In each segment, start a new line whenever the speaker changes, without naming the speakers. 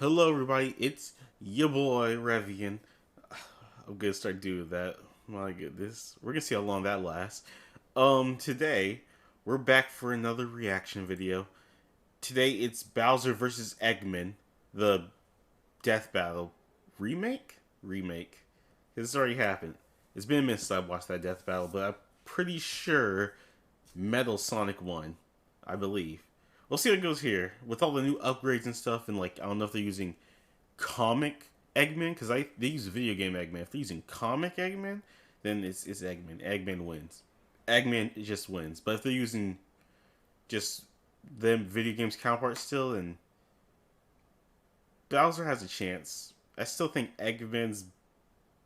Hello, everybody. It's your boy Revian. I'm gonna start doing that. My goodness, we're gonna see how long that lasts. Today we're back for another reaction video. Today it's Bowser versus Eggman, the Death Battle remake. Remake. This already happened. It's been a minute since I watched that Death Battle, but I'm pretty sure Metal Sonic won. I believe. We'll see how it goes here with all the new upgrades and stuff, and like I don't know if they're using comic Eggman because they use video game Eggman. If they're using comic Eggman, then it's Eggman. Eggman wins. Eggman just wins. But if they're using just them video games counterparts still, then Bowser has a chance. I still think Eggman's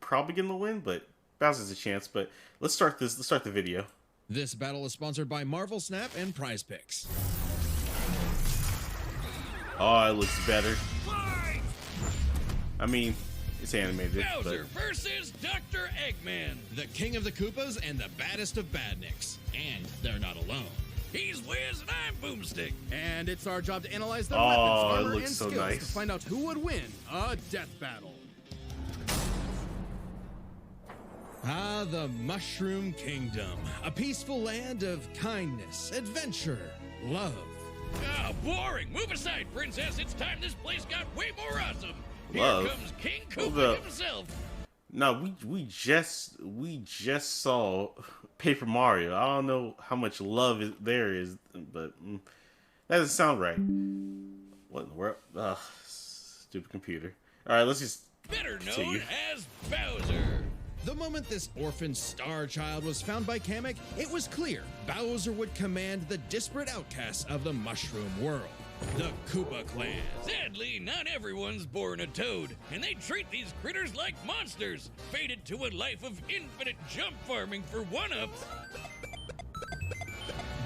probably gonna win, but Bowser's a chance. But let's start this. Let's start the video.
This battle is sponsored by Marvel Snap and Prize Picks.
Oh, it looks better. I mean, it's animated.
Bowser versus Dr. Eggman.
The king of the Koopas and the baddest of badniks. And they're not alone.
He's Wiz and I'm Boomstick.
And it's our job to analyze their
Oh,
weapons,
it
armor,
looks
and
so
skills
nice.
to find out who would win a death battle.
Ah, the Mushroom Kingdom. A peaceful land of kindness, adventure, love.
Ah, boring. Move aside, princess. It's time this place got way more awesome.
Love?
Here comes King
Hold
Koopa
up.
himself.
No, we just saw Paper Mario. I don't know how much love there is, but that doesn't sound right. What in the world? Ugh, stupid computer. All right, let's just
Better known
continue.
as Bowser.
The moment this orphan star child was found by Kamek, it was clear Bowser would command the disparate outcasts of the Mushroom world, the Koopa clan.
Sadly, not everyone's born a toad, and they treat these critters like monsters, fated to a life of infinite jump farming for one-ups.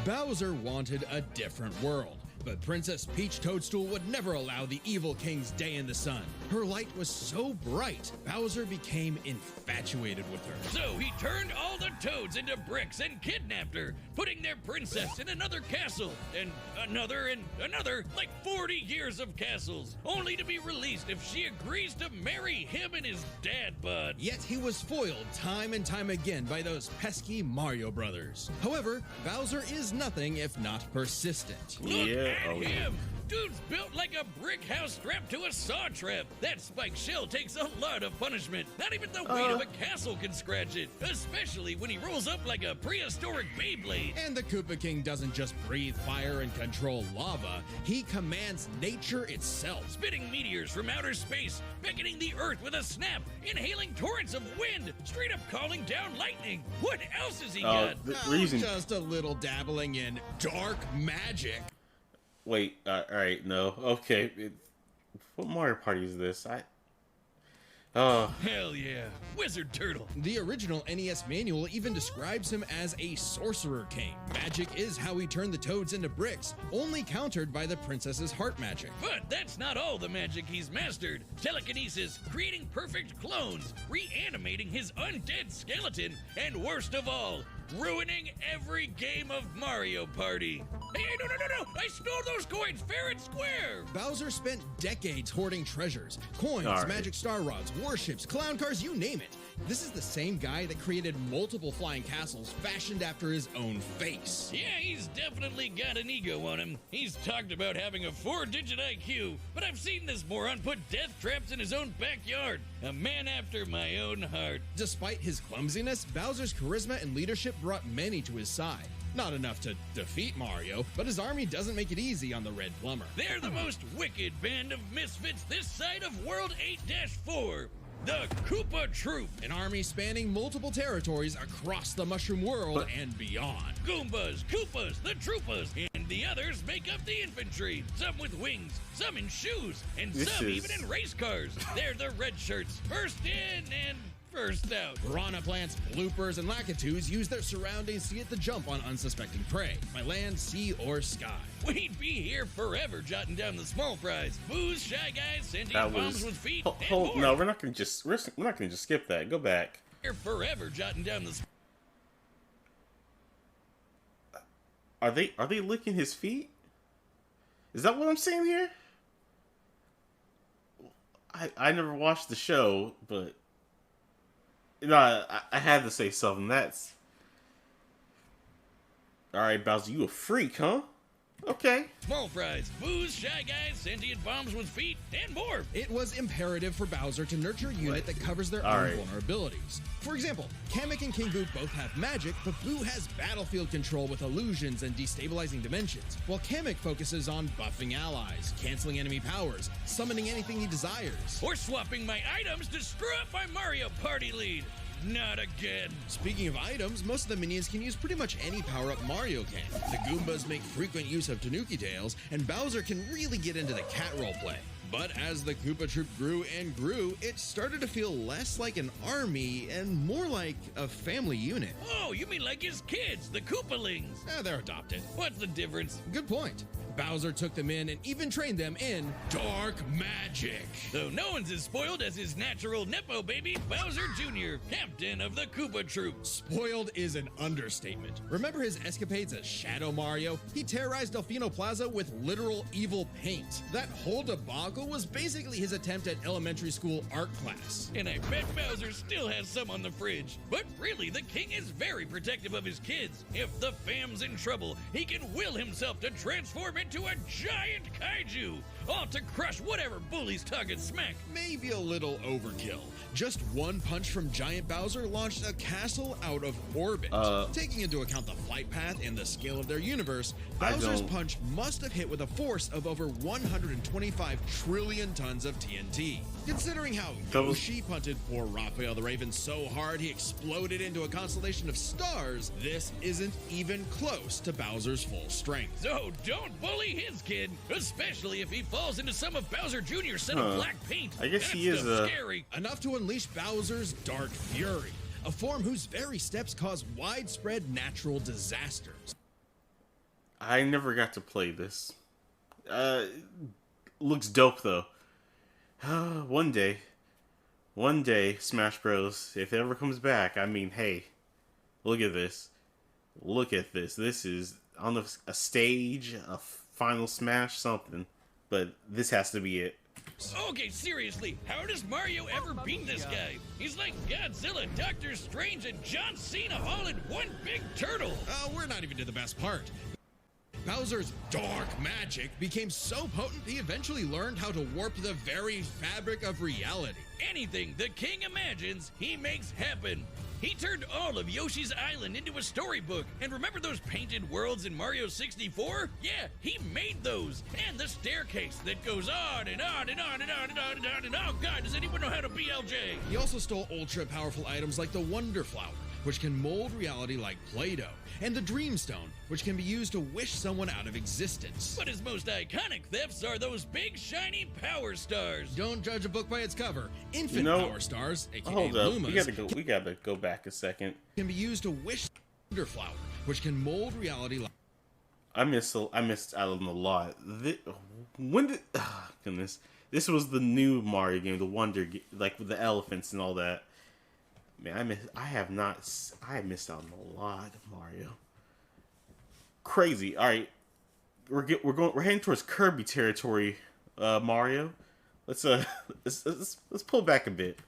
Bowser wanted a different world, but Princess Peach Toadstool would never allow the evil king's day in the sun. Her light was so bright, Bowser became infatuated with her.
So he turned all the toads into bricks and kidnapped her, putting their princess in another castle, and another, like 40 years of castles, only to be released if she agrees to marry him and his dad bod.
Yet he was foiled time and time again by those pesky Mario brothers. However, Bowser is nothing if not persistent.
Look
Yeah,
at
oh, yeah.
him! Dude's built like a brick house strapped to a saw trap. That spiked shell takes a lot of punishment. Not even the weight of a castle can scratch it, especially when he rolls up like a prehistoric Beyblade.
And the Koopa King doesn't just breathe fire and control lava, he commands nature itself.
Spitting meteors from outer space, beckoning the earth with a snap, inhaling torrents of wind, straight up calling down lightning. What else has he got?
We're using.
Just a little dabbling in dark magic.
Wait, all right, no, okay. What Mario Party is this? Oh,
Hell yeah, Wizard Turtle.
The original NES manual even describes him as a sorcerer king. Magic is how he turned the toads into bricks, only countered by the princess's heart magic.
But that's not all the magic he's mastered. Telekinesis, creating perfect clones, reanimating his undead skeleton, and worst of all, ruining every game of Mario Party. Hey, no, I stole those coins fair and square.
Bowser spent decades hoarding treasures, coins,
All right.
magic star rods, warships, clown cars, you name it. This is the same guy that created multiple flying castles fashioned after his own face.
Yeah, he's definitely got an ego on him. He's talked about having a 4-digit IQ, but I've seen this moron put death traps in his own backyard. A man after my own heart.
Despite his clumsiness, Bowser's charisma and leadership brought many to his side. Not enough to defeat Mario, but his army doesn't make it easy on the Red Plumber.
They're the most wicked band of misfits this side of World 8-4. The Koopa Troop.
An army spanning multiple territories across the Mushroom world and beyond.
Goombas, Koopas, the Troopas, and the others make up the infantry. Some with wings, some in shoes, and some even in race cars. They're the red shirts, first in and first out.
Piranha plants, bloopers, and lakitus use their surroundings to get the jump on unsuspecting prey, by land, sea, or sky.
We'd be here forever jotting down the small fries. Booze, shy guys, sentient
that
bombs
was.
with feet,
Hold,
and more.
no, we're not gonna just skip that. Go back.
Here forever jotting down the
Are they licking his feet? Is that what I'm seeing here? I never watched the show, but I had to say something. That's all right, Bowser. You a freak, huh? Okay.
Small fries, booze, shy guys, sentient bombs with feet, and more.
It was imperative for Bowser to nurture a unit that covers their own vulnerabilities. For example, Kamek and King Boo both have magic, but Boo has battlefield control with illusions and destabilizing dimensions, while Kamek focuses on buffing allies, canceling enemy powers, summoning anything he desires.
Or swapping my items to screw up my Mario Party lead. Not again.
Speaking of items, most of the minions can use pretty much any power-up Mario can. The Goombas make frequent use of Tanuki tails, and Bowser can really get into the cat roleplay. But as the Koopa Troop grew and grew, it started to feel less like an army and more like a family unit.
Oh, you mean like his kids, the Koopalings?
They're adopted.
What's the difference?
Good point. Bowser took them in and even trained them in dark magic.
Though no one's as spoiled as his natural Nepo baby, Bowser Jr., captain of the Koopa Troop.
Spoiled is an understatement. Remember his escapades as Shadow Mario? He terrorized Delfino Plaza with literal evil paint. That whole debacle was basically his attempt at elementary school art class.
And I bet Bowser still has some on the fridge. But really, the king is very protective of his kids. If the fam's in trouble, he can will himself to transform into a giant kaiju, all to crush whatever bully's talking smack.
Maybe a little overkill. Just one punch from Giant Bowser launched a castle out of orbit. Taking into account the flight path and the scale of their universe, Bowser's punch must have hit with a force of over 125 trillion tons of TNT. Considering how Yoshi punted poor Raphael the Raven so hard he exploded into a constellation of stars, this isn't even close to Bowser's full strength.
So don't bully his kid, especially if he falls into some of Bowser Jr.'s set of black paint.
I guess
That's
he is
scary.
Enough to unleash Bowser's Dark Fury, a form whose very steps cause widespread natural disasters.
I never got to play this. Looks dope though. One day, Smash Bros. If it ever comes back, I mean, hey, look at this. Look at this. This is on a stage, a final Smash, something. But this has to be it.
Okay, seriously, how does Mario ever beat this guy? He's like Godzilla, Doctor Strange, and John Cena all in one big turtle.
We're not even to the best part. Bowser's dark magic became so potent he eventually learned how to warp the very fabric of reality.
Anything the king imagines, he makes happen. He turned all of Yoshi's Island into a storybook. And remember those painted worlds in Mario 64? Yeah, he made those. And the staircase that goes on and on and on and on and on and on and on. Oh God, does anyone know how to BLJ?
He also stole ultra-powerful items like the Wonder Flower, which can mold reality like Play-Doh, and the Dream Stone, which can be used to wish someone out of existence.
But his most iconic thefts are those big shiny power stars.
Don't judge a book by its cover. Infant power stars, aka
hold up.
Lumas,
We gotta go back a second.
can be used to wish Wonder Flower, which can mold reality like...
I missed out on a lot. Goodness. This was the new Mario game, the Wonder, like with the elephants and all that. Man, I have missed out on a lot of Mario. Crazy. All right, we're heading towards Kirby territory, Mario. Let's pull back a bit.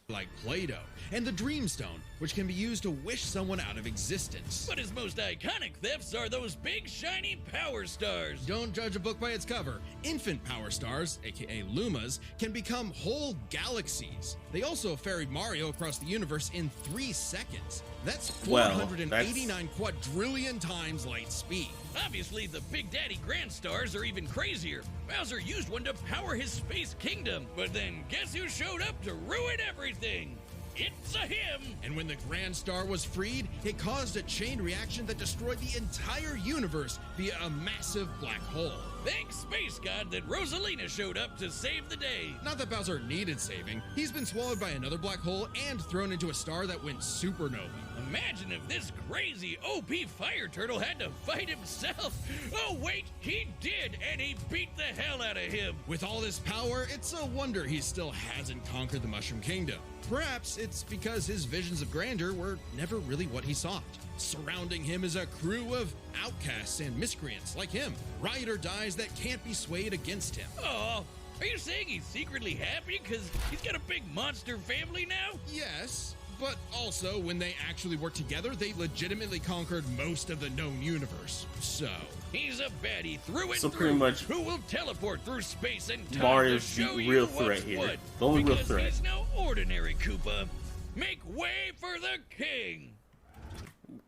Like Play-Doh, and the Dream Stone, which can be used to wish someone out of existence.
But his most iconic thefts are those big shiny power stars.
Don't judge a book by its cover. Infant power stars, aka Lumas, can become whole galaxies. They also ferried Mario across the universe in 3 seconds. That's 489 quadrillion times light speed.
Obviously, the Big Daddy Grand Stars are even crazier. Bowser used one to power his space kingdom, but then guess who showed up to ruin everything? It's a him!
And when the Grand Star was freed, it caused a chain reaction that destroyed the entire universe via a massive black hole.
Thanks, Space God, that Rosalina showed up to save the day.
Not that Bowser needed saving. He's been swallowed by another black hole and thrown into a star that went supernova.
Imagine if this crazy OP fire turtle had to fight himself. Oh wait, he did, and he beat the hell out of him.
With all this power, it's a wonder he still hasn't conquered the Mushroom Kingdom. Perhaps it's because his visions of grandeur were never really what he sought. Surrounding him is a crew of outcasts and miscreants like him, ride or dies that can't be swayed against him.
Oh, Are you saying he's secretly happy because he's got a big monster family now?
Yes, but also when they actually worked together, they legitimately conquered most of the known universe. So
he's a baddie through and
So
through,
pretty much
who will teleport through space and time
Mario's
to show
the
you
real
what's
threat here.
what.
The only real
Because
threat.
he's no ordinary Koopa. Make way for the king.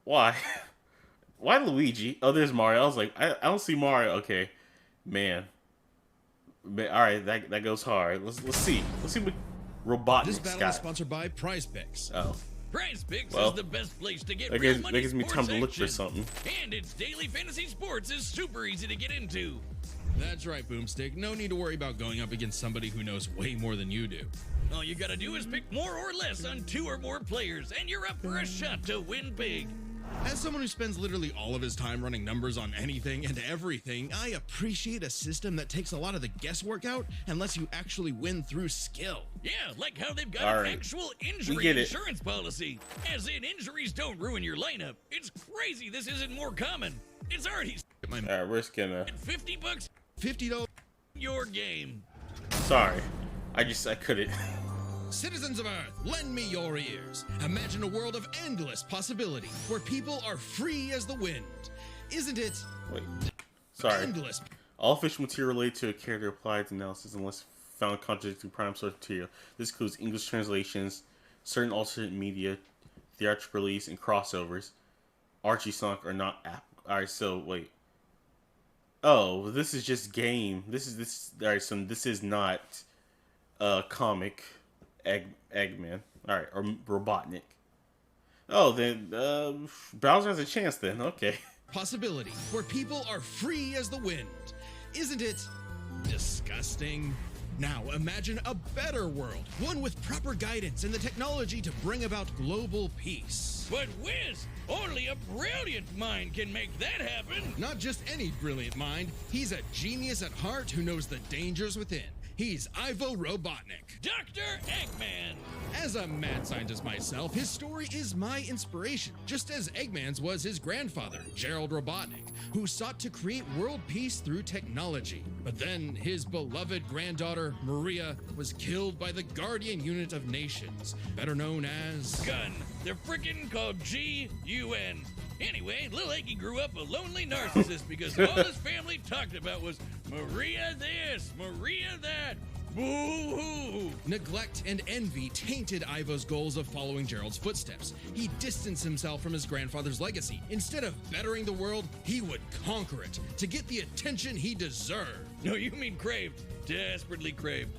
Why? Why Luigi? Oh, there's Mario. I was like, I don't see Mario. Okay, man. All right, that goes hard. Let's see. Let's see what Robotnik's
this battle
got.
is sponsored by Prize Picks.
Oh,
Prize Picks
Well,
is the best place to get
that
real
gives,
money
that gives me time
sports
to look for
action.
something.
And its daily fantasy sports is super easy to get into.
That's right, Boomstick. No need to worry about going up against somebody who knows way more than you do.
All you gotta do is pick more or less on 2 or more players, and you're up for a shot to win big.
As someone who spends literally all of his time running numbers on anything and everything, I appreciate a system that takes a lot of the guesswork out and lets you actually win through skill.
Yeah, like how they've got
All
an
right.
actual
We
injury
get it.
insurance policy. As in, injuries don't ruin your lineup. It's crazy this isn't more common. It's already
My
All right, we're just gonna.
$50
$50
your game.
Sorry, I couldn't.
Citizens of Earth, lend me your ears. Imagine a world of endless possibility where people are free as the wind. Isn't it
Wait, sorry.
endless?
All official material related to a character applied to analysis unless found contradicting prime source material. This includes English translations, certain alternate media, theatrical release, and crossovers. Archie Sonic are not app. Alright, so wait. Oh, this is just game. This. Alright, so this is not comic Eggman. Alright, or Robotnik. Oh, then Bowser has a chance then. Okay.
Possibility where people are free as the wind. Isn't it disgusting? Now imagine a better world, one with proper guidance and the technology to bring about global peace.
But whiz, only a brilliant mind can make that happen.
Not just any brilliant mind, he's a genius at heart who knows the dangers within. He's Ivo Robotnik.
Dr. Eggman.
As a mad scientist myself, his story is my inspiration, just as Eggman's was his grandfather, Gerald Robotnik, who sought to create world peace through technology. But then his beloved granddaughter, Maria, was killed by the Guardian Unit of Nations, better known as...
Gun. They're frickin' called G-U-N. Anyway, Lil Eggy grew up a lonely narcissist because all his family talked about was Maria this, Maria that. Boo-hoo!
Neglect and envy tainted Ivo's goals of following Gerald's footsteps. He distanced himself from his grandfather's legacy. Instead of bettering the world, he would conquer it to get the attention he deserved.
No, you mean craved. Desperately craved.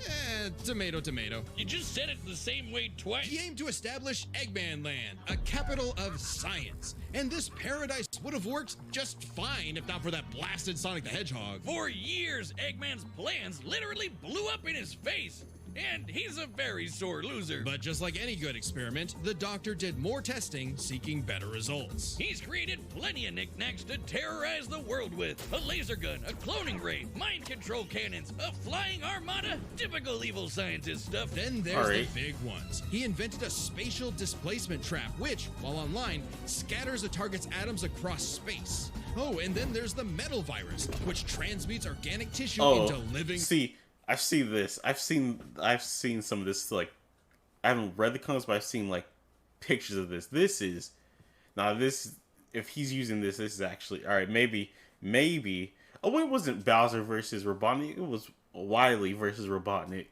Tomato, tomato.
You just said it the same way twice.
He aimed to establish Eggman Land, a capital of science. And this paradise would have worked just fine if not for that blasted Sonic the Hedgehog.
For years, Eggman's plans literally blew up in his face. And he's a very sore loser.
But just like any good experiment, the doctor did more testing, seeking better results.
He's created plenty of knickknacks to terrorize the world with. A laser gun, a cloning ray, mind control cannons, a flying armada, typical evil scientist stuff.
Then there's
Alright.
the big ones. He invented a spatial displacement trap, which, while online, scatters a target's atoms across space. Oh, and then there's the metal virus, which transmutes organic tissue into living...
See, I've seen this. I've seen some of this. Like, I haven't read the comics, but I've seen like pictures of this. This is now this. If he's using this, this is actually all right. Maybe. Oh, it wasn't Bowser versus Robotnik. It was Wily versus Robotnik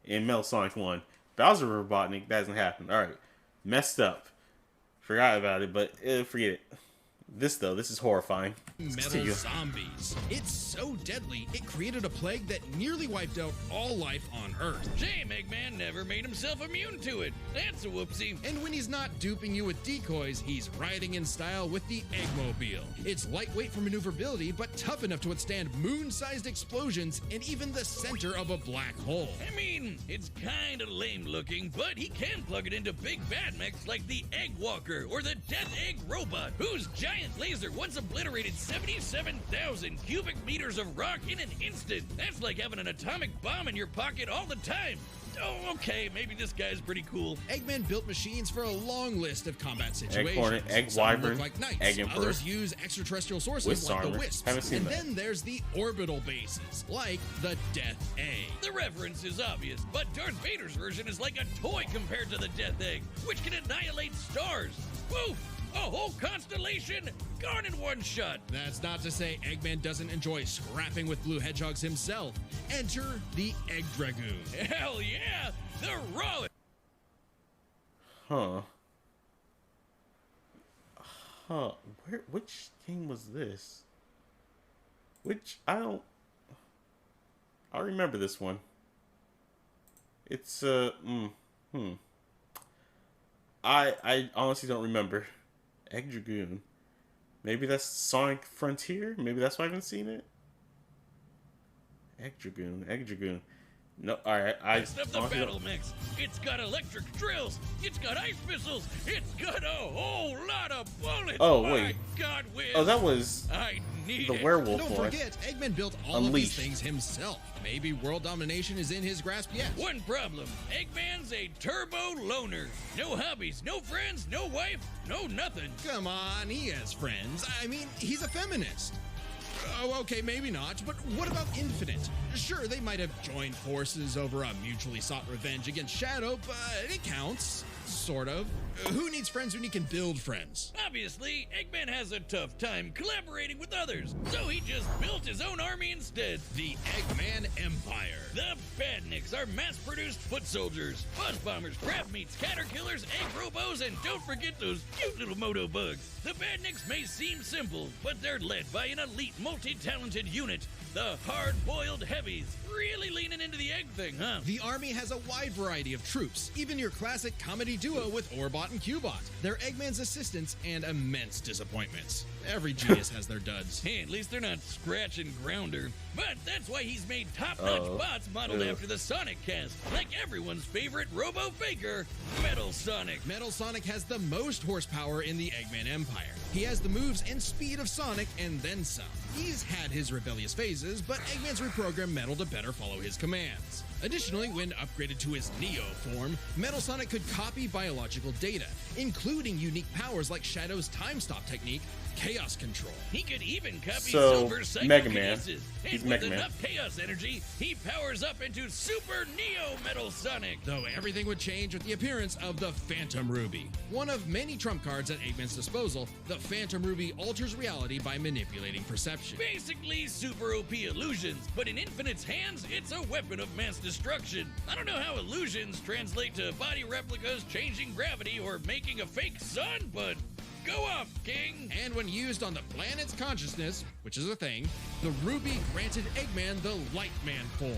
in Metal Sonic 1. Bowser Robotnik, that doesn't happen. All right, messed up. Forgot about it, but forget it. This is horrifying.
Metal zombies. It's so deadly, it created a plague that nearly wiped out all life on Earth.
Shame Eggman never made himself immune to it. That's a whoopsie.
And when he's not duping you with decoys, he's riding in style with the Eggmobile. It's lightweight for maneuverability, but tough enough to withstand moon-sized explosions and even the center of a black hole.
I mean, it's kind of lame looking, but he can plug it into big bad mechs like the Egg Walker or the Death Egg Robot, whose giant laser once obliterated 77,000 cubic meters of rock in an instant. That's like having an atomic bomb in your pocket all the time. Oh, okay, maybe this guy's pretty cool.
Eggman built machines for a long list of combat situations.
Egg Hornet, Egg
Some
Wyvern,
look like knights,
Egg Emperor.
others use extraterrestrial sources
Wisp
like
armor.
the Wisps.
Haven't seen
and
that.
then there's the orbital bases, like the Death Egg.
The The reference is obvious, but Darth Vader's version is like a toy compared to the Death Egg, which can annihilate stars. Woof! A whole constellation gone in one shot.
That's not to say Eggman doesn't enjoy scrapping with blue hedgehogs himself. Enter the Egg Dragoon.
Hell yeah! The raw.
Which game was this? I remember this one. It's I honestly don't remember. Egg Dragoon. Maybe that's Sonic Frontier? Maybe that's why I haven't seen it? Egg Dragoon. No, alright,
Best of the battle mix. It's got electric drills. It's got ice missiles. It's got a whole lot of bullets.
Oh,
My
wait.
God, Wiz.
Oh, that was
I need
the
it.
werewolf
Don't
one.
forget, Eggman built all
Unleashed.
of these things himself. Maybe world domination is in his grasp yet.
One problem. Eggman's a turbo loner. No hobbies, no friends, no wife, no nothing.
Come on, he has friends. I mean, he's a feminist. Oh, okay, maybe not, but what about Infinite? Sure, they might have joined forces over a mutually sought revenge against Shadow, but it counts. Sort of. Who needs friends when he can build friends?
Obviously, Eggman has a tough time collaborating with others, so he just built his own army instead.
The Eggman Empire.
The Badniks are mass-produced foot soldiers, buzz bombers, crab meats, caterkillers, egg robos, and don't forget those cute little moto bugs. The Badniks may seem simple, but they're led by an elite, multi-talented unit, the hard-boiled heavies. Really leaning into the egg thing, huh?
The army has a wide variety of troops, even your classic comedy duo with Orbot and Cubot. They're Eggman's assistants and immense disappointments. Every genius has their duds.
Hey, at least they're not Scratch and Grounder. But that's why he's made top-notch bots modeled after the Sonic cast, like everyone's favorite robo-faker, Metal Sonic.
Metal Sonic has the most horsepower in the Eggman Empire. He has the moves and speed of Sonic and then some. He's had his rebellious phases, but Eggman's reprogrammed Metal to better follow his commands. Additionally, when upgraded to his Neo form, Metal Sonic could copy biological data, including unique powers like Shadow's time stop technique, Chaos Control.
He could even copy
So,
Silver's
Mega Man.
psychokinesis.
He's
And with
Mega Man.
enough chaos energy, he powers up into Super Neo Metal Sonic.
Though everything would change with the appearance of the Phantom Ruby. One of many trump cards at Eggman's disposal, the Phantom Ruby alters reality by manipulating perception.
Basically super OP illusions, but in Infinite's hands, it's a weapon of mass destruction. I don't know how illusions translate to body replicas, changing gravity, or making a fake sun, but go off, King!
And when used on the planet's consciousness, which is a thing, the Ruby granted Eggman the Lightman form.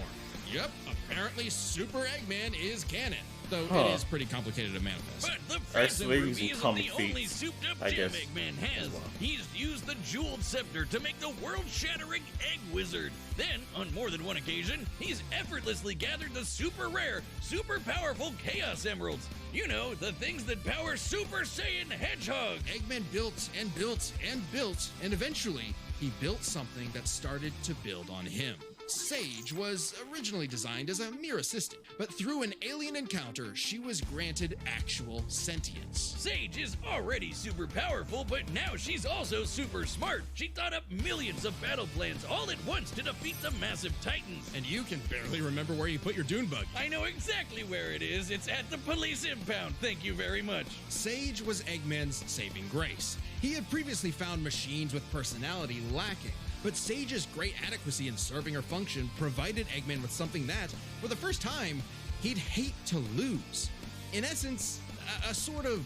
Yep, apparently Super Eggman is canon, though it is pretty complicated to manifest.
But the
That's
Phantom
the way
Ruby
using
isn't
comic
the only
feats,
souped-up
I
gem
guess.
Eggman has. He's used the Jeweled Scepter to make the world-shattering Egg Wizard. Then, on more than one occasion, he's effortlessly gathered the super rare, super powerful Chaos Emeralds. You know, the things that power Super Saiyan Hedgehog.
Eggman built and built and built, and eventually, he built something that started to build on him. Sage was originally designed as a mere assistant, but through an alien encounter, she was granted actual sentience.
Sage is already super powerful, but now she's also super smart. She thought up millions of battle plans all at once to defeat the massive titans.
And you can barely remember where you put your dune bug.
I know exactly where it is. It's at the police impound. Thank you very much.
Sage was Eggman's saving grace. He had previously found machines with personality lacking, but Sage's great adequacy in serving her function provided Eggman with something that, for the first time, he'd hate to lose. In essence, a sort of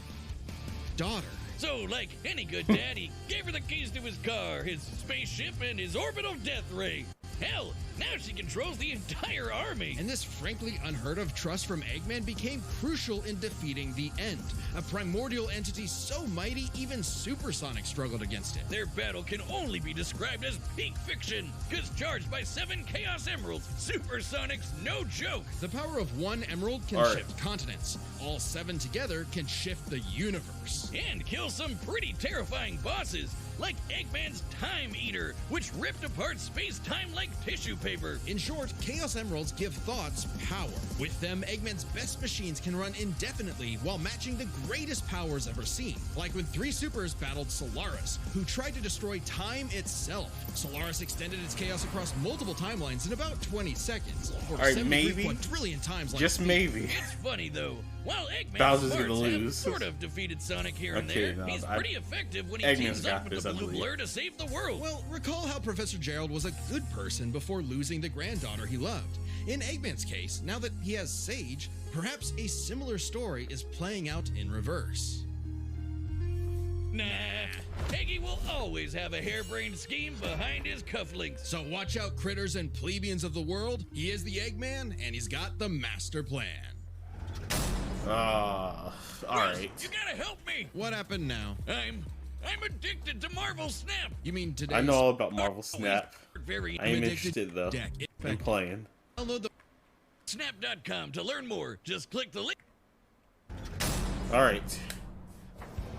daughter.
So, like any good dad, he gave her the keys to his car, his spaceship, and his orbital death ray. Hell, now she controls the entire army.
And this frankly unheard of trust from Eggman became crucial in defeating the End, a primordial entity so mighty even Supersonic struggled against it.
Their battle can only be described as peak fiction, because charged by 7 Chaos Emeralds, Supersonic's no joke.
The power of one emerald can shift continents. All 7 together can shift the universe.
And kill some pretty terrifying bosses. like Eggman's Time Eater, which ripped apart space-time like tissue paper.
In short, Chaos Emeralds give thoughts power. With them, Eggman's best machines can run indefinitely while matching the greatest powers ever seen. Like when 3 supers battled Solaris, who tried to destroy time itself. Solaris extended its chaos across multiple timelines in about 20 seconds. Or
Alright, maybe.
quadrillion times like
Just maybe.
It's funny though. While Eggman's
Bowser's
parts
gonna lose.
have sort of defeated Sonic here and
Okay,
there,
no,
he's pretty effective when he
Eggman's
teams
got
up with
this,
the
I
Blue
believe.
Blur to save the world.
Well, recall how Professor Gerald was a good person before losing the granddaughter he loved. In Eggman's case, now that he has Sage, perhaps a similar story is playing out in reverse.
Nah, Eggy will always have a harebrained scheme behind his cufflinks.
So watch out, critters and plebeians of the world. He is the Eggman, and he's got the master plan.
Alright.
You gotta help me.
What happened now?
I'm addicted to Marvel Snap.
You mean today?
I know all about Marvel Snap.
Very
I am
addicted
interested though
deck.
in playing.
Download the
snap.com to learn more. Just click the link.
Alright.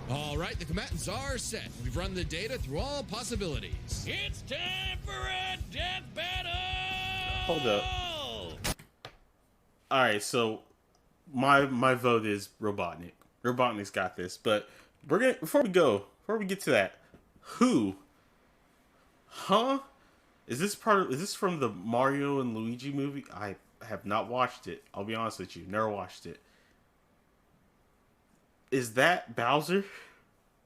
All right, the combatants are set. We've run the data through all possibilities.
It's time for a death battle.
Hold up. Alright, so my vote is Robotnik. Robotnik's got this, but we're gonna before we get to that, who? Huh? Is this from the Mario and Luigi movie? I have not watched it. I'll be honest with you, never watched it. Is that Bowser?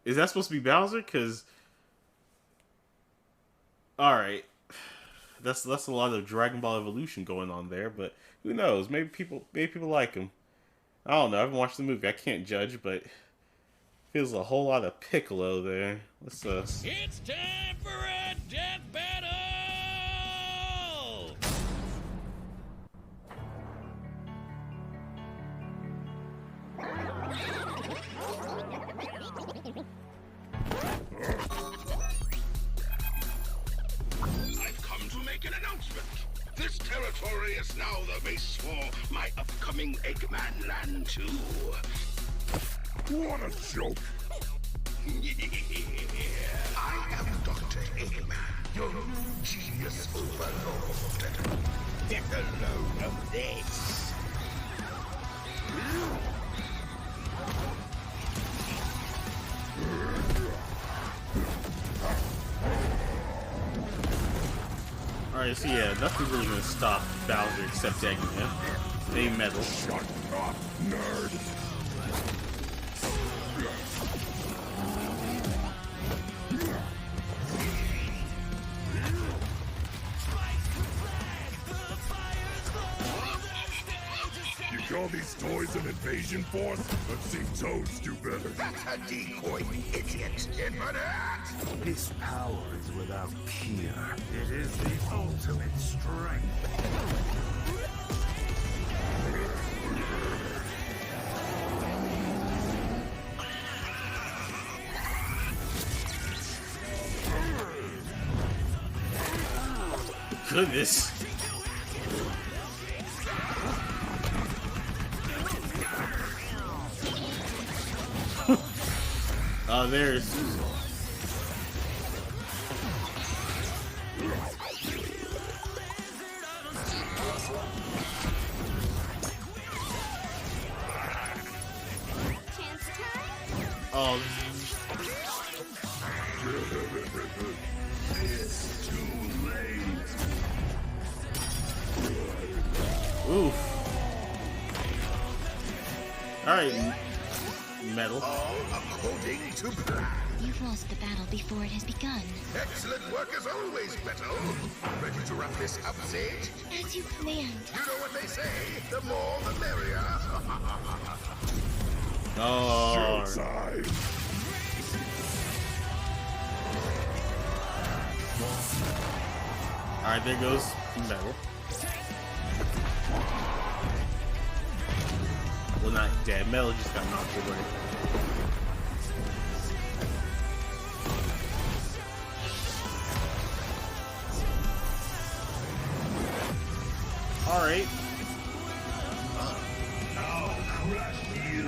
Is that supposed to be Bowser? Cause alright. That's a lot of Dragon Ball Evolution going on there, but who knows? Maybe people like him. I don't know. I haven't watched the movie. I can't judge, but feels a whole lot of Piccolo there. Let's
It's time for a death battle.
I've come to make an announcement. This territory is now the base for my upcoming Eggman Land 2. What a joke! I am Dr. Eggman, your new genius overlord. Get a load of this.
Alright, so yeah, nothing's really gonna stop Bowser except Eggman. They meddle.
Shut up, nerd! You call these toys an invasion force? I've seen Toads do better. That's a decoy, idiot! Infinite!
His power is without peer. It is the ultimate strength.
Goodness. There's. Oh.
It's too late.
Oof. Alright. Metal.
All according to plan.
You've lost the battle before it has begun.
Excellent work as always, Metal. Ready to wrap this up, Sage?
As you planned.
You know what they say, the more the merrier.
Oh.
Showtime.
Alright, there goes Metal. Well, not dead. Metal just got knocked away. Alright.
I'll crush you.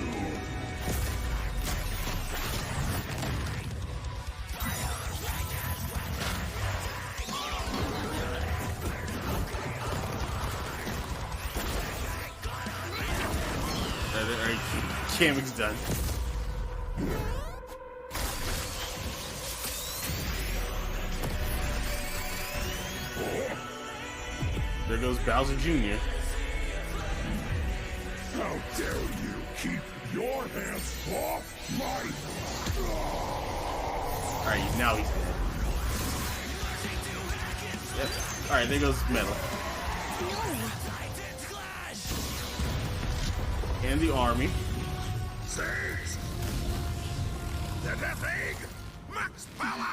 Alright, Kamek's done. There goes Bowser Jr.
How dare you keep your hands off my...
Alright, now he's dead. Yep. Alright, there goes Metal. And the army.
Sage! The Death Egg! Max power!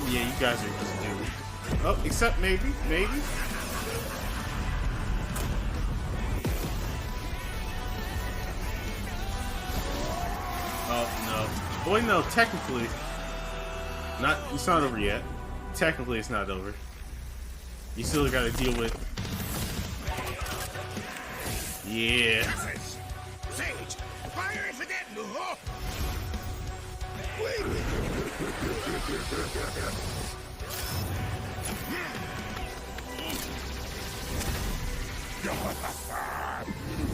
Yeah, you guys are just doomed. Oh, except maybe. Oh, no. Boy, no, technically. It's not over yet. Technically, it's not over. You still gotta deal with... Yeah.
Sage! Fire if it didn't!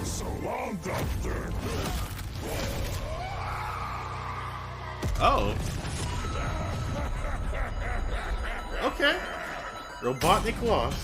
So long, Doctor!
Oh. Okay. Robotnik lost.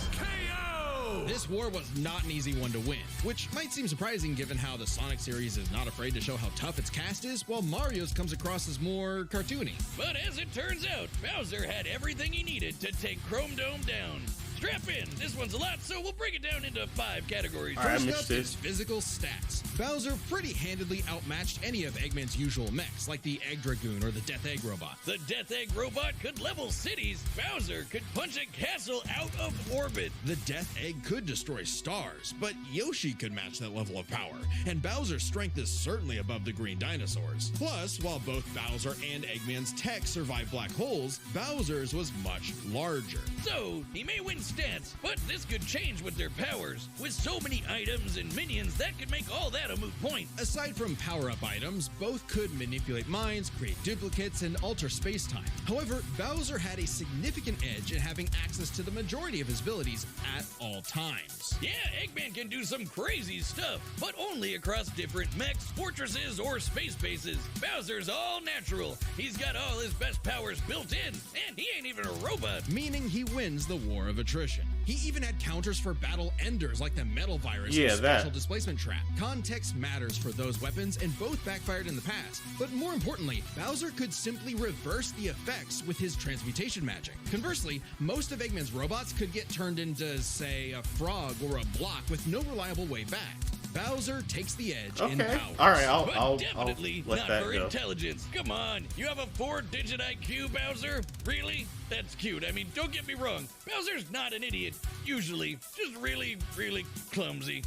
This war was not an easy one to win, which might seem surprising given how the Sonic series is not afraid to show how tough its cast is, while Mario's comes across as more cartoony.
But as it turns out, Bowser had everything he needed to take Chrome Dome down. Strap in. This one's a lot, so we'll break it down into 5 categories.
All right, I
First
missed
up
this.
is physical stats. Bowser pretty handedly outmatched any of Eggman's usual mechs, like the Egg Dragoon or the Death Egg Robot.
The Death Egg Robot could level cities. Bowser could punch a castle out of orbit.
The Death Egg could destroy stars, but Yoshi could match that level of power, and Bowser's strength is certainly above the green dinosaurs. Plus, while both Bowser and Eggman's tech survived black holes, Bowser's was much larger.
So, he may win stats, but this could change with their powers. With so many items and minions, that could make all that a moot point.
Aside from power-up items, both could manipulate minds, create duplicates, and alter space-time. However, Bowser had a significant edge in having access to the majority of his abilities at all times.
Yeah, Eggman can do some crazy stuff, but only across different mechs, fortresses, or space bases. Bowser's all natural. He's got all his best powers built in, and he ain't even a robot.
Meaning he wins the war of attrition. He even had counters for battle enders like the metal virus
Yeah,
or special
that.
displacement trap. Context matters for those weapons, and both backfired in the past. But more importantly, Bowser could simply reverse the effects with his transmutation magic. Conversely, most of Eggman's robots could get turned into, say, a frog or a block with no reliable way back. Bowser takes the edge in
Okay.
power.
Alright,
But
I'll
definitely
let
not
that
for
go.
intelligence. Come on, you have a 4-digit IQ, Bowser? Really? That's cute. I mean, don't get me wrong. Bowser's not an idiot, usually. Just really, really clumsy.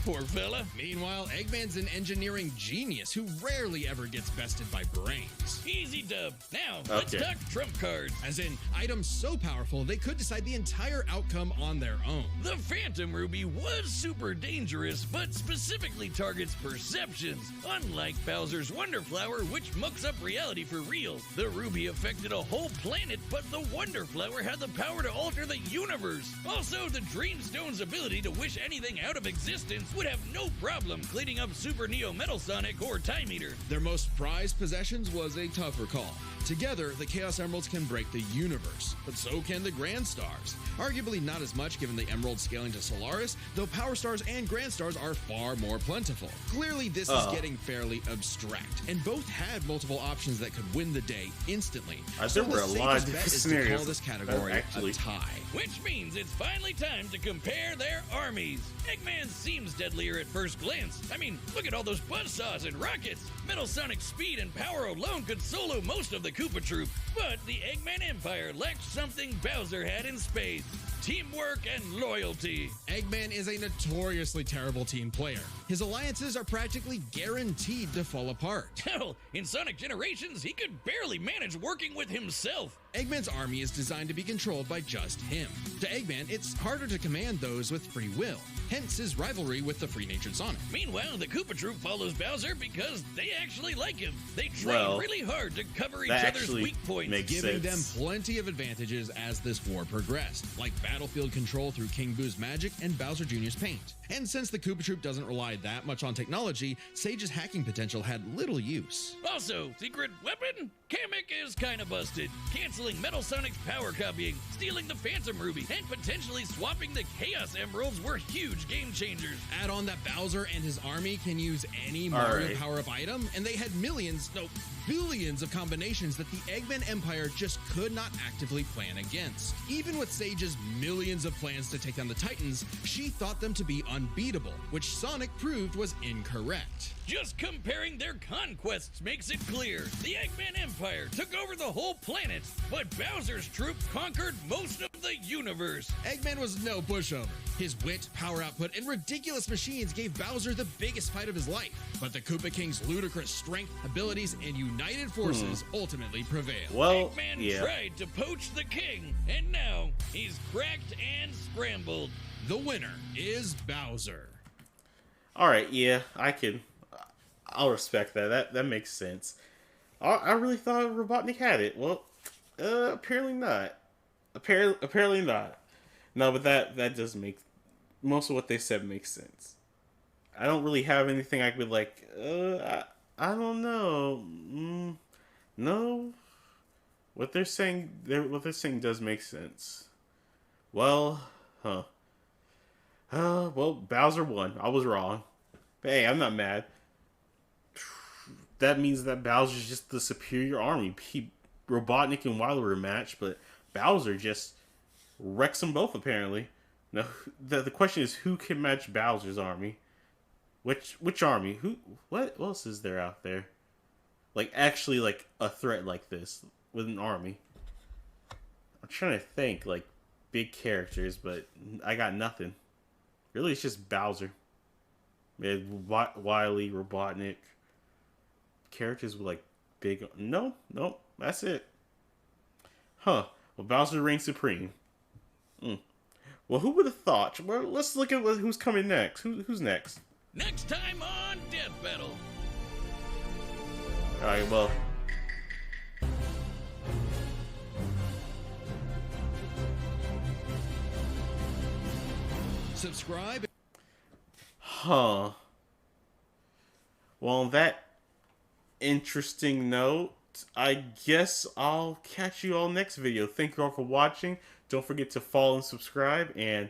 Poor fella.
Meanwhile, Eggman's an engineering genius who rarely ever gets bested by brains.
Easy dub. Now, let's
Okay.
talk trump cards.
As in, items so powerful they could decide the entire outcome on their own.
The Phantom Ruby was super dangerous, but specifically targets perceptions. Unlike Bowser's Wonder Flower, which mucks up reality for real. The Ruby affected a whole planet, but the Wonder Flower had the power to alter the universe. Also, the Dreamstone's ability to wish anything out of existence would have no problem cleaning up Super Neo Metal Sonic or Time Eater.
Their most prized possessions was a tougher call. Together, the Chaos Emeralds can break the universe, but so can the Grand Stars. Arguably not as much given the Emerald scaling to Solaris, though Power Stars and Grand Stars are far more plentiful. Clearly, this is getting fairly abstract, and both had multiple options that could win the day instantly.
There were a lot of
the
different
safest bet is to
scenarios.
call this category
Actually.
a tie.
Which means it's finally time to compare their armies. Eggman seems deadlier at first glance. I mean, look at all those buzzsaws and rockets. Metal Sonic's speed and power alone could solo most of the Koopa Troop. But the Eggman Empire lacked something Bowser had in spades. teamwork and loyalty.
Eggman is a notoriously terrible team player. His alliances are practically guaranteed to fall apart.
Hell, in Sonic Generations, he could barely manage working with himself.
Eggman's army is designed to be controlled by just him. To Eggman, it's harder to command those with free will, hence his rivalry with the free-natured Sonic.
Meanwhile, the Koopa Troop follows Bowser because they actually like him. They train really hard to cover each other's weak points,
giving them plenty of advantages as this war progressed, like battlefield control through King Boo's magic and Bowser Jr.'s paint. And since the Koopa Troop doesn't rely that much on technology, Sage's hacking potential had little use.
Also, secret weapon? Kamek is kinda busted, canceling Metal Sonic's power copying, stealing the Phantom Ruby, and potentially swapping the Chaos Emeralds were huge game changers.
Add on that Bowser and his army can use any Mario power-up item, and they had millions, no, billions of combinations that the Eggman Empire just could not actively plan against. Even with Sage's millions of plans to take down the Titans, she thought them to be unbeatable, which Sonic proved was incorrect.
Just comparing their conquests makes it clear. The Eggman Empire took over the whole planet, but Bowser's troop conquered most of the universe.
Eggman was no pushover. His wit, power output, and ridiculous machines gave Bowser the biggest fight of his life. But the Koopa King's ludicrous strength, abilities, and united forces ultimately prevailed.
Well,
Eggman tried to poach the king, and now he's cracked and scrambled.
The winner is Bowser.
Alright, yeah, I'll respect that. That makes sense. I really thought Robotnik had it. Well, apparently not. Apparently not. No, but that does make most of what they said makes sense. I don't really have anything I could like. I don't know. No, what they're saying does make sense. Well, well, Bowser won. I was wrong. But hey, I'm not mad. That means that Bowser's just the superior army. Robotnik and Wilder were a match, but Bowser just wrecks them both, apparently. Now, the question is, who can match Bowser's army? Which army? What else is there out there? Like, actually, like, a threat like this with an army. I'm trying to think, like, big characters, but I got nothing. Really, it's just Bowser. Wily, Robotnik. Characters with, like, big... No, that's it. Well, Bowser reigns supreme. Well, who would have thought? Well, let's look at who's coming next. Who's next?
Next time on Death Battle.
Alright, well...
Subscribe.
Well, on that interesting note, I guess I'll catch you all next video. Thank you all for watching. Don't forget to follow and subscribe, and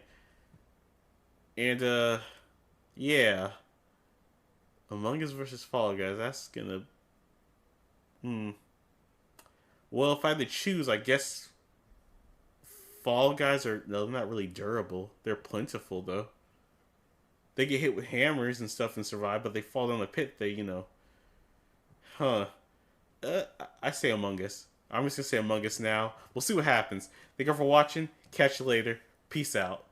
yeah. Among Us versus Fall Guys, that's gonna... Well, if I had to choose, I guess Fall Guys are... No, they're not really durable. They're plentiful, though. They get hit with hammers and stuff and survive, but they fall down the pit, I say Among Us. I'm just gonna say Among Us now. We'll see what happens. Thank you for watching. Catch you later. Peace out.